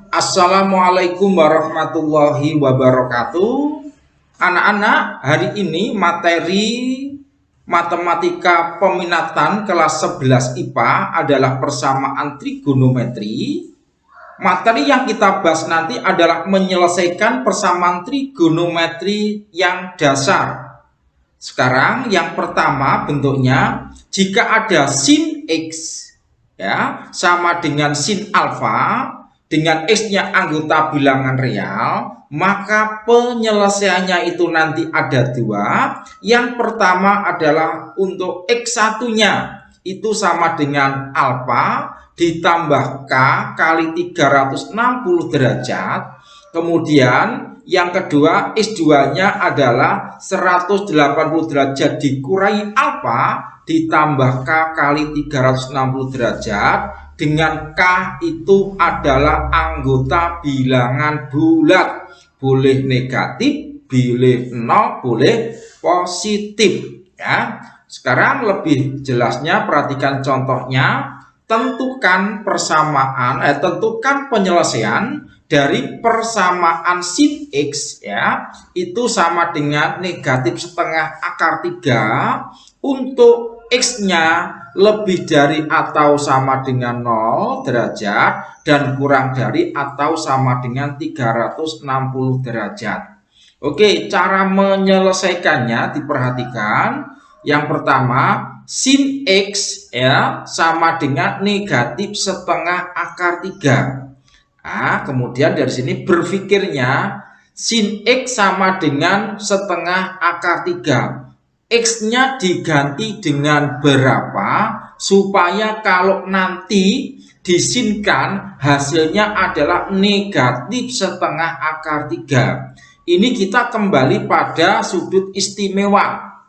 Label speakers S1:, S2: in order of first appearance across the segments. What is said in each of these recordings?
S1: Assalamualaikum warahmatullahi wabarakatuh. Anak-anak, hari ini materi matematika peminatan kelas 11 IPA adalah persamaan trigonometri. Materi yang kita bahas nanti adalah menyelesaikan persamaan trigonometri yang dasar. Sekarang yang pertama bentuknya, jika ada sin X ya sama dengan sin alfa dengan X-nya anggota bilangan real, maka penyelesaiannya itu nanti ada dua. Yang pertama adalah untuk X1-nya itu sama dengan alfa ditambah K kali 360 derajat. Kemudian yang kedua X2-nya adalah 180 derajat dikurangi alfa ditambah K kali 360 derajat, dengan K itu adalah anggota bilangan bulat, boleh negatif, boleh nol, boleh positif ya. Sekarang lebih jelasnya perhatikan contohnya. Tentukan persamaan, tentukan penyelesaian dari persamaan sin X ya, itu sama dengan negatif setengah akar 3 untuk X-nya lebih dari atau sama dengan 0 derajat dan kurang dari atau sama dengan 360 derajat. Oke, cara menyelesaikannya diperhatikan. Yang pertama, sin X ya sama dengan negatif setengah akar 3. Nah, kemudian dari sini berpikirnya sin X sama dengan setengah akar 3. X-nya diganti dengan berapa supaya kalau nanti disinkan hasilnya adalah negatif setengah akar 3. Ini kita kembali pada sudut istimewa.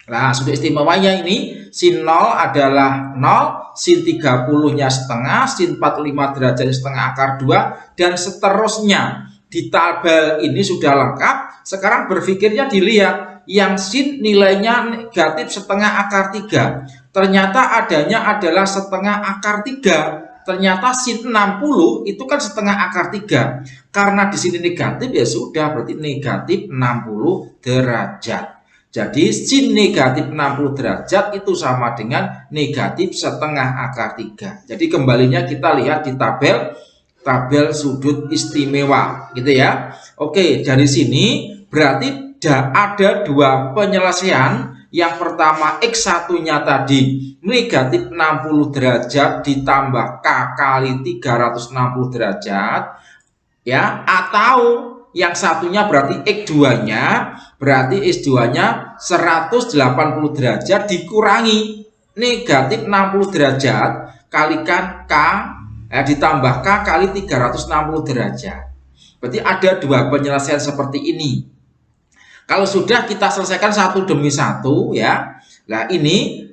S1: Nah, sudut istimewanya ini sin 0 adalah 0, sin 30-nya setengah, sin 45 derajat setengah akar 2, dan seterusnya. Di tabel ini sudah lengkap. Sekarang berpikirnya dilihat, yang sin nilainya negatif setengah akar 3. Ternyata adanya adalah setengah akar 3. Ternyata sin 60 itu kan setengah akar 3. Karena di sini negatif ya sudah, berarti negatif 60 derajat. Jadi sin negatif 60 derajat itu sama dengan negatif setengah akar 3. Jadi kembalinya kita lihat di tabel sudut istimewa gitu ya. Oke, dari sini berarti ada dua penyelesaian. Yang pertama X1-nya tadi negatif 60 derajat ditambah K kali 360 derajat ya, atau yang satunya berarti X2-nya, berarti X2-nya 180 derajat dikurangi negatif 60 derajat kalikan K ditambah K kali 360 derajat. Berarti ada dua penyelesaian seperti ini. Kalau sudah kita selesaikan satu demi satu ya. Nah, ini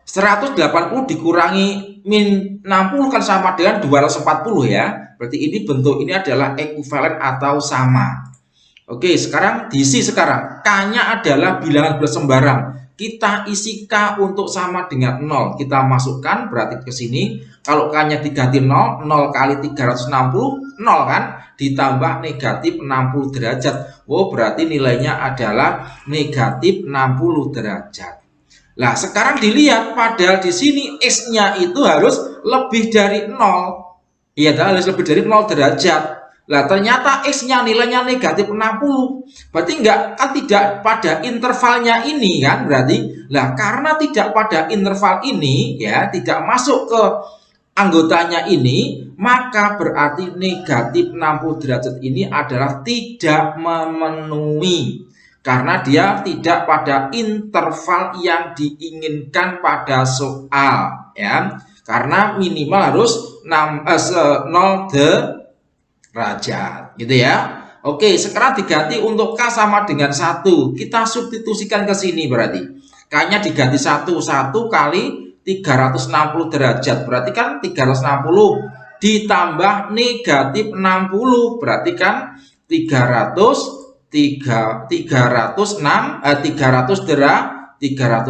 S1: 180 dikurangi min 60 kan sama dengan 240 ya. Berarti ini bentuk ini adalah ekuivalen atau sama. Oke, sekarang diisi sekarang. K-nya adalah bilangan bulat sembarang. Kita isi K untuk sama dengan 0. Kita masukkan berarti ke sini. Kalau K-nya diganti 0, 0 kali 360, 0 kan? Ditambah negatif 60 derajat. Oh, berarti nilainya adalah negatif 60 derajat. Nah, sekarang dilihat padahal di sini X-nya itu harus lebih dari 0. Iya, harus lebih dari 0 derajat. Nah, ternyata X-nya nilainya negatif 60. Berarti tidak pada intervalnya ini kan berarti. Nah, karena tidak pada interval ini ya, tidak masuk ke anggotanya ini, maka berarti negatif 60 derajat ini adalah tidak memenuhi. Karena dia tidak pada interval yang diinginkan pada soal ya. Karena minimal harus 0 derajat gitu ya. Oke, sekarang diganti untuk K sama dengan 1. Kita substitusikan ke sini berarti. K-nya diganti 1 kali 360 derajat. Berarti kan 360 ditambah negatif 60. Berarti kan 300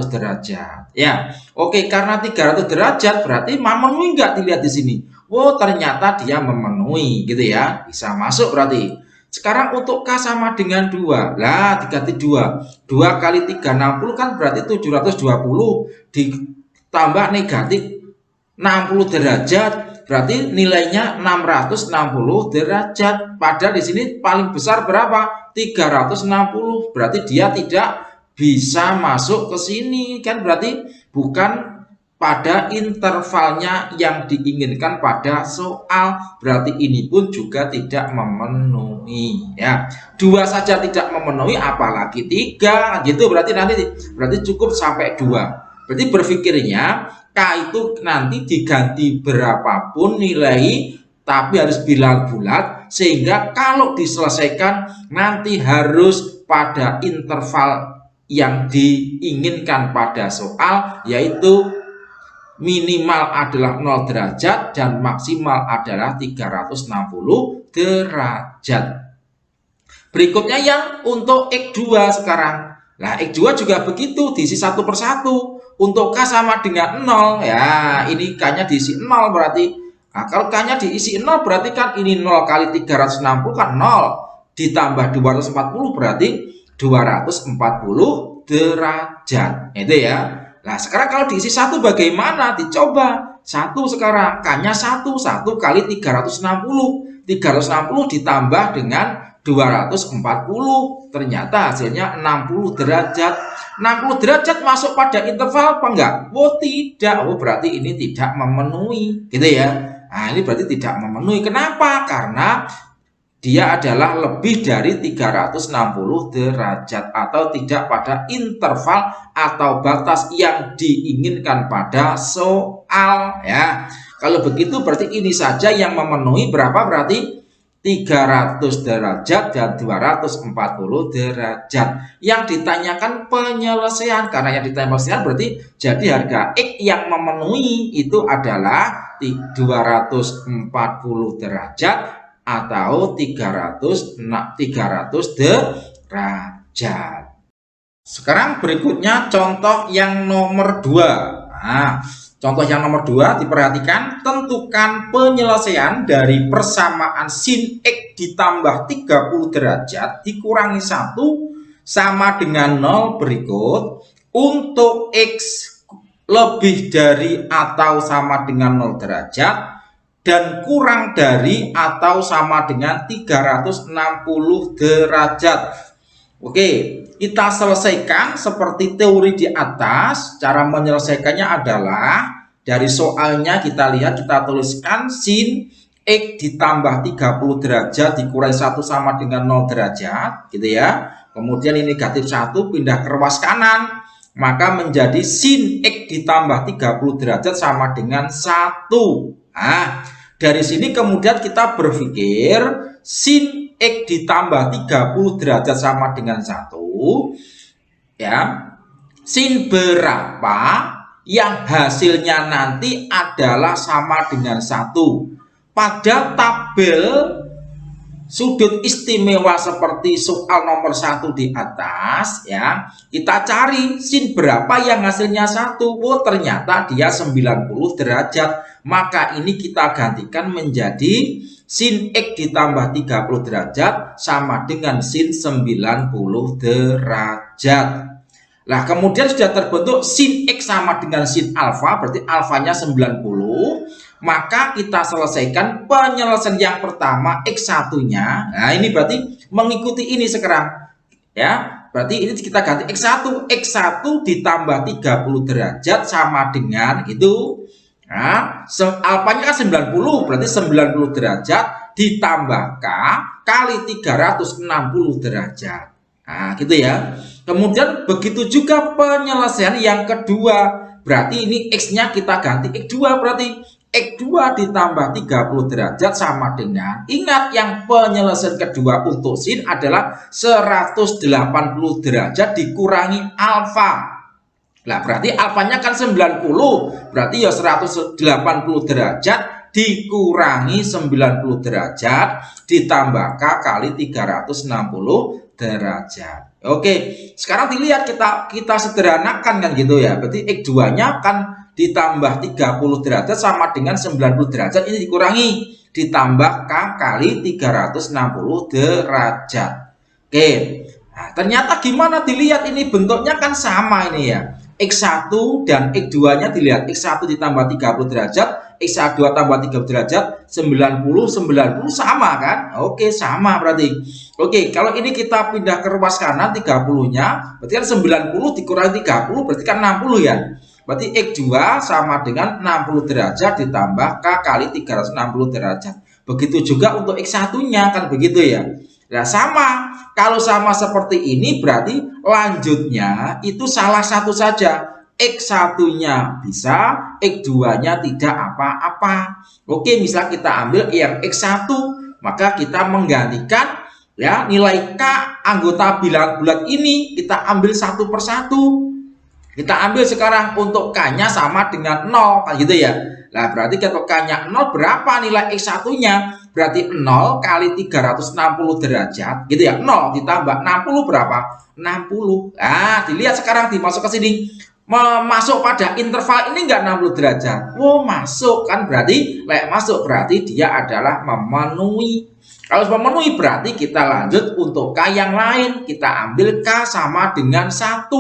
S1: derajat ya. Oke, karena 300 derajat berarti memenuhi enggak dilihat di sini. Oh, ternyata dia memenuhi gitu ya. Bisa masuk berarti. Sekarang untuk K sama dengan 2. Lah, diganti 2. 2 kali 360 kan berarti 720 ditambah negatif 60 derajat. Berarti nilainya 660 derajat. Padahal di sini paling besar berapa? 360. Berarti dia tidak bisa masuk ke sini kan, berarti bukan pada intervalnya yang diinginkan pada soal. Berarti ini pun juga tidak memenuhi ya. 2 saja tidak memenuhi apalagi 3 gitu, berarti cukup sampai 2. Berarti berpikirnya K itu nanti diganti berapapun nilai tapi harus bilang bulat, sehingga kalau diselesaikan nanti harus pada interval yang diinginkan pada soal, yaitu minimal adalah 0 derajat dan maksimal adalah 360 derajat. Berikutnya yang untuk X2 sekarang. Nah, X2 juga begitu, diisi satu persatu. Untuk K sama dengan 0, ya ini K-nya diisi 0 berarti. Nah, kalau K-nya diisi 0 berarti kan ini 0 kali 360 kan 0. Ditambah 240 berarti 240 derajat. Itu ya. Nah, sekarang kalau diisi 1 bagaimana? Dicoba. 1 sekarang, K-nya 1 kali 360. 360 ditambah dengan 240. Ternyata hasilnya 60 derajat. 60 derajat masuk pada interval apa enggak? Oh, tidak. Oh, berarti ini tidak memenuhi. Gitu ya. Nah, ini berarti tidak memenuhi. Kenapa? Karena dia adalah lebih dari 360 derajat atau tidak pada interval atau batas yang diinginkan pada soal ya. Kalau begitu berarti ini saja yang memenuhi berapa, berarti 300 derajat dan 240 derajat. Yang ditanyakan penyelesaian, karena yang ditanya penyelesaian berarti jadi harga X yang memenuhi itu adalah 240 derajat atau 300 derajat. Sekarang berikutnya contoh yang nomor 2. Nah, contoh yang nomor 2 diperhatikan, tentukan penyelesaian dari persamaan sin X ditambah 30 derajat dikurangi 1 sama dengan 0 berikut. Untuk X lebih dari atau sama dengan 0 derajat dan kurang dari atau sama dengan 360 derajat. Oke, kita selesaikan seperti teori di atas. Cara menyelesaikannya adalah dari soalnya kita lihat, kita tuliskan sin X ditambah 30 derajat dikurangi 1 sama dengan 0 derajat gitu ya. Kemudian ini negatif 1 pindah ke ruas kanan, maka menjadi sin X ditambah 30 derajat sama dengan 1. Nah, dari sini kemudian kita berpikir sin X ditambah 30 derajat sama dengan 1. Ya, sin berapa yang hasilnya nanti adalah sama dengan 1. Pada tabel sudut istimewa seperti soal nomor 1 di atas ya, kita cari sin berapa yang hasilnya 1. Oh, ternyata dia 90 derajat. Maka ini kita gantikan menjadi sin X ditambah 30 derajat sama dengan sin 90 derajat. Nah, kemudian sudah terbentuk sin X sama dengan sin alfa, berarti alfanya 90. Maka kita selesaikan penyelesaian yang pertama X1-nya. Nah, ini berarti mengikuti ini sekarang. Ya, berarti ini kita ganti X1. X1 ditambah 30 derajat sama dengan itu. Nah, alfanya kan 90, berarti 90 derajat ditambah K kali 360 derajat. Nah, gitu ya. Kemudian begitu juga penyelesaian yang kedua. Berarti ini X-nya kita ganti X2, berarti X2 ditambah 30 derajat sama dengan, ingat yang penyelesaian kedua untuk sin adalah 180 derajat dikurangi alfa. Nah, berarti alfanya kan 90, berarti ya 180 derajat dikurangi 90 derajat ditambah K kali 360 derajat. Oke, sekarang dilihat kita sederhanakan kan gitu ya. Berarti X2-nya kan ditambah 30 derajat sama dengan 90 derajat, ini dikurangi ditambah K kali 360 derajat. Oke, nah, ternyata gimana dilihat ini bentuknya kan sama ini ya. X1 dan X2 nya dilihat, X1 ditambah 30 derajat, X2 tambah 30 derajat, 90 sama kan? Oke, sama berarti. Oke, kalau ini kita pindah ke ruas kanan 30 nya, berarti kan 90 dikurangi 30 berarti kan 60 ya. Berarti X2 sama dengan 60 derajat ditambah K kali 360 derajat. Begitu juga untuk X1 nya kan begitu ya. Nah, sama. Kalau sama seperti ini berarti lanjutnya itu salah satu saja. X1-nya bisa, X2-nya tidak apa-apa. Oke, misal kita ambil yang X1, maka kita menggantikan ya nilai K anggota bilangan bulat ini kita ambil satu persatu. Kita ambil sekarang untuk K-nya sama dengan 0 kan gitu ya. Nah, berarti kalau K-nya 0 berapa nilai X1-nya? Berarti 0 kali 360 derajat gitu ya. 0 ditambah 60 berapa? 60. Nah, dilihat sekarang dimasuk ke sini. Masuk pada interval ini enggak 60 derajat. Oh, masuk kan berarti masuk berarti dia adalah memenuhi. Kalau memenuhi berarti kita lanjut untuk K yang lain. Kita ambil K sama dengan 1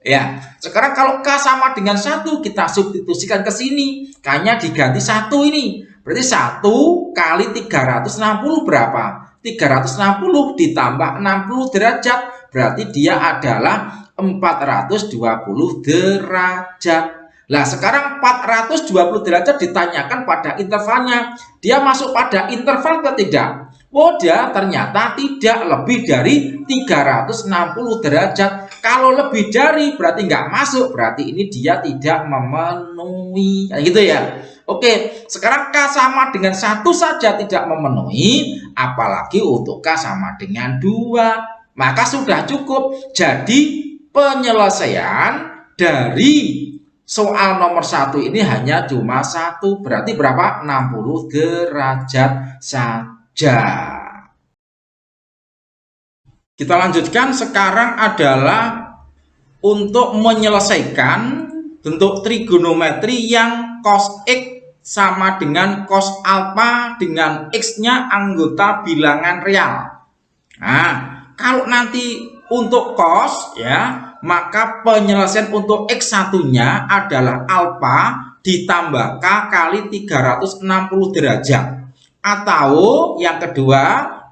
S1: ya. Sekarang kalau K sama dengan 1 kita substitusikan ke sini. K-nya diganti 1 ini. Berarti 1 kali 360 berapa? 360 ditambah 60 derajat. Berarti dia adalah 420 derajat. Nah, sekarang 420 derajat ditanyakan pada intervalnya. Dia masuk pada interval atau tidak? Oh, dia ternyata tidak lebih dari 360 derajat. Kalau lebih dari berarti nggak masuk. Berarti ini dia tidak memenuhi. Nah, gitu ya. Oke, sekarang K sama dengan 1 saja tidak memenuhi, apalagi untuk K sama dengan 2. Maka sudah cukup. Jadi penyelesaian dari soal nomor 1 ini hanya cuma 1. Berarti berapa? 60 derajat saja. Kita lanjutkan sekarang adalah untuk menyelesaikan bentuk trigonometri yang cos X sama dengan cos alfa dengan X-nya anggota bilangan real. Nah, kalau nanti untuk cos ya, maka penyelesaian untuk X1-nya adalah alfa ditambah K kali 360 derajat. Atau yang kedua,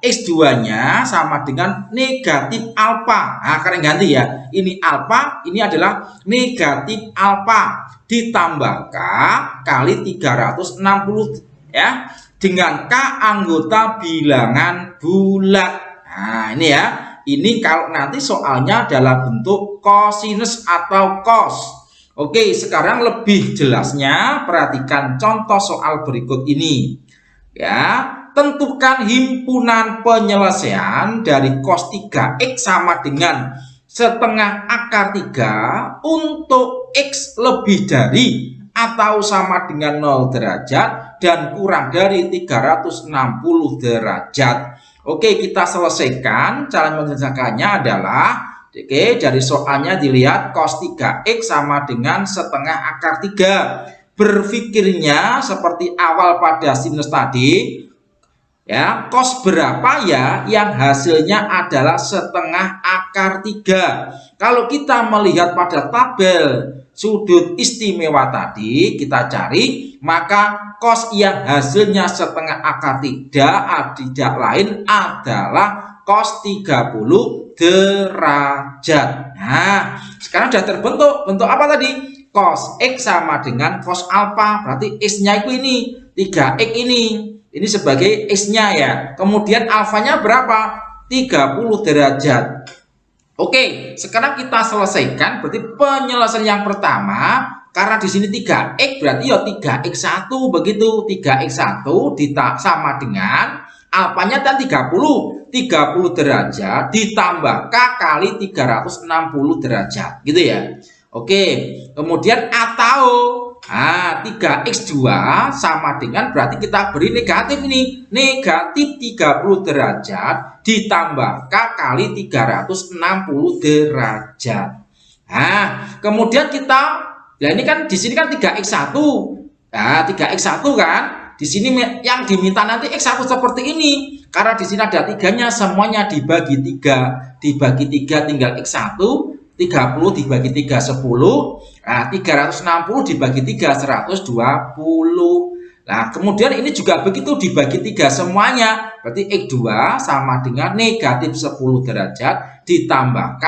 S1: X2-nya sama dengan negatif alfa. Nah, kalian ganti ya. Ini alfa, ini adalah negatif alfa ditambah K kali 360 ya dengan K anggota bilangan bulat. Nah, ini ya. Ini kalau nanti soalnya adalah bentuk kosinus atau cos. Oke, sekarang lebih jelasnya perhatikan contoh soal berikut ini. Ya, tentukan himpunan penyelesaian dari cos 3X sama dengan setengah akar 3 untuk X lebih dari atau sama dengan 0 derajat dan kurang dari 360 derajat. Oke, kita selesaikan. Cara menyelesaikannya adalah dari soalnya dilihat cos 3X sama dengan setengah akar 3. Berpikirnya seperti awal pada sinus tadi. Ya, cos berapa ya yang hasilnya adalah setengah akar 3. Kalau kita melihat pada tabel sudut istimewa tadi kita cari, maka cos yang hasilnya setengah akar 3 tidak lain adalah cos 30 derajat. Nah, sekarang sudah terbentuk. Bentuk apa tadi? Cos X sama dengan cos alfa. Berarti X-nya itu ini 3X ini. Ini sebagai X-nya ya. Kemudian alfanya berapa? 30 derajat. Oke, sekarang kita selesaikan. Berarti penyelesaian yang pertama, karena di sini 3X berarti ya 3X1 begitu. 3X1 sama dengan alfanya dan 30 derajat ditambah K kali 360 derajat gitu ya. Oke, kemudian atau 3X2 sama dengan berarti kita beri negatif ini, negatif 30 derajat ditambah K kali 360 derajat. Nah, kemudian kita Nah, ini kan di sini kan 3x1. Nah, 3x1 kan. Di sini yang diminta nanti x1 seperti ini. Karena di sini ada tiganya, semuanya dibagi 3. Dibagi 3 tinggal x1. 30 dibagi 3 10. Nah, 360 dibagi 3 120. Nah, kemudian ini juga begitu dibagi 3 semuanya. Berarti x2 sama dengan negatif 10 derajat ditambah K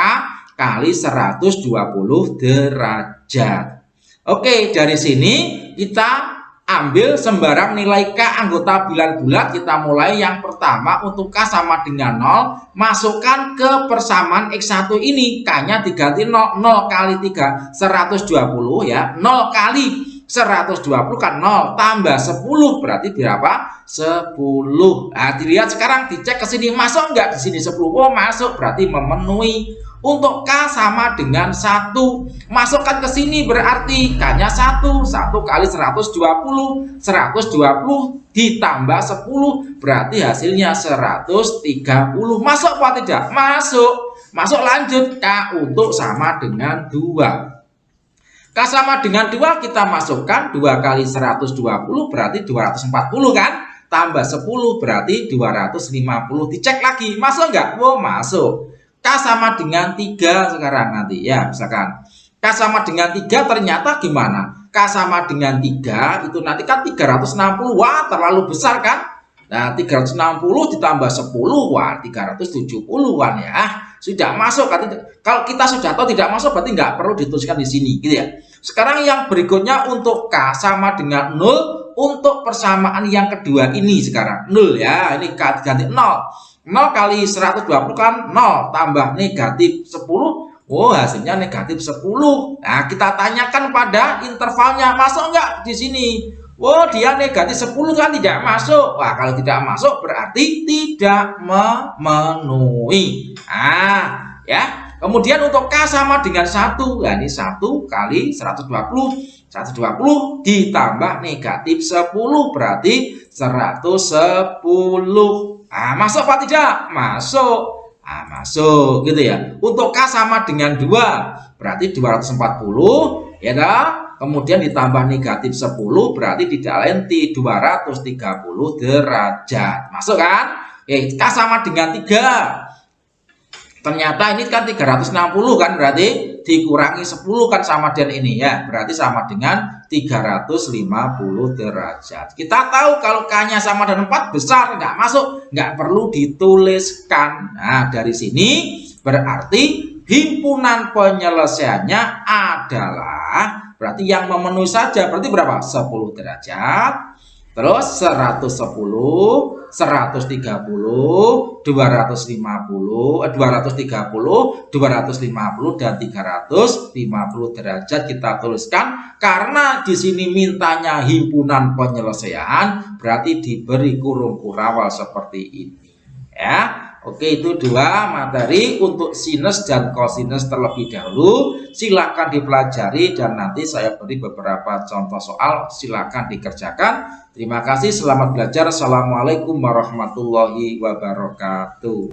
S1: kali 120 derajat. Oke, dari sini kita ambil sembarang nilai K anggota bilan bulat. Kita mulai yang pertama untuk K sama dengan 0. Masukkan ke persamaan X1 ini. K-nya diganti 0. 0 kali 3, 120 ya. 0 kali 120 kan 0. Tambah 10 berarti berapa? 10. Nah, dilihat sekarang, dicek ke sini. Masuk enggak di sini 10? Oh, masuk. Berarti memenuhi. Untuk K sama dengan 1. Masukkan ke sini berarti K-nya 1. 1 kali 120. 120 ditambah 10 berarti hasilnya 130. Masuk apa tidak? Masuk. Masuk, lanjut. K untuk sama dengan 2. K sama dengan 2 kita masukkan. 2 kali 120 berarti 240 kan? Tambah 10 berarti 250. Dicek lagi. Masuk enggak? Oh, masuk. K sama dengan 3 sekarang nanti ya, misalkan K sama dengan 3 ternyata gimana? K sama dengan 3 itu nanti kan 360. Wah, terlalu besar kan? Nah, 360 ditambah 10, wah 370-an ya. Sudah masuk. Kalau kita sudah tahu tidak masuk berarti nggak perlu dituliskan di sini gitu ya. Sekarang yang berikutnya untuk K sama dengan 0 untuk persamaan yang kedua ini sekarang 0 ya. Ini K ganti 0. 0 kali 120 kan 0 tambah negatif 10. Oh, hasilnya negatif 10. Nah, kita tanyakan pada intervalnya, masuk enggak di sini? Oh, dia negatif 10 kan tidak masuk. Wah, kalau tidak masuk berarti tidak memenuhi. Nah, ya. Kemudian untuk K sama dengan 1. Nah, ini 1 kali 120. 120 ditambah negatif 10 berarti 110. Ah, masuk apa tidak? Masuk. Ah, masuk gitu ya. Untuk K sama dengan 2 berarti 240 ya dah. Kemudian ditambah negatif 10 berarti tidak lain 230 derajat. Masuk kan? K sama dengan 3. Ternyata ini kan 360 kan, berarti dikurangi 10 kan sama dengan ini ya. Berarti sama dengan 350 derajat. Kita tahu kalau K-nya sama dengan 4 besar, nggak masuk, nggak perlu dituliskan. Nah, dari sini berarti himpunan penyelesaiannya adalah, berarti yang memenuhi saja, berarti berapa? 10 derajat. Terus 110, 130, 250, 230, 250 dan 350 derajat kita tuliskan karena di sini mintanya himpunan penyelesaian, berarti diberi kurung kurawal seperti ini. Ya. Oke, itu dua materi untuk sinus dan kosinus terlebih dahulu. Silakan dipelajari dan nanti saya beri beberapa contoh soal, silakan dikerjakan. Terima kasih, selamat belajar. Assalamualaikum warahmatullahi wabarakatuh.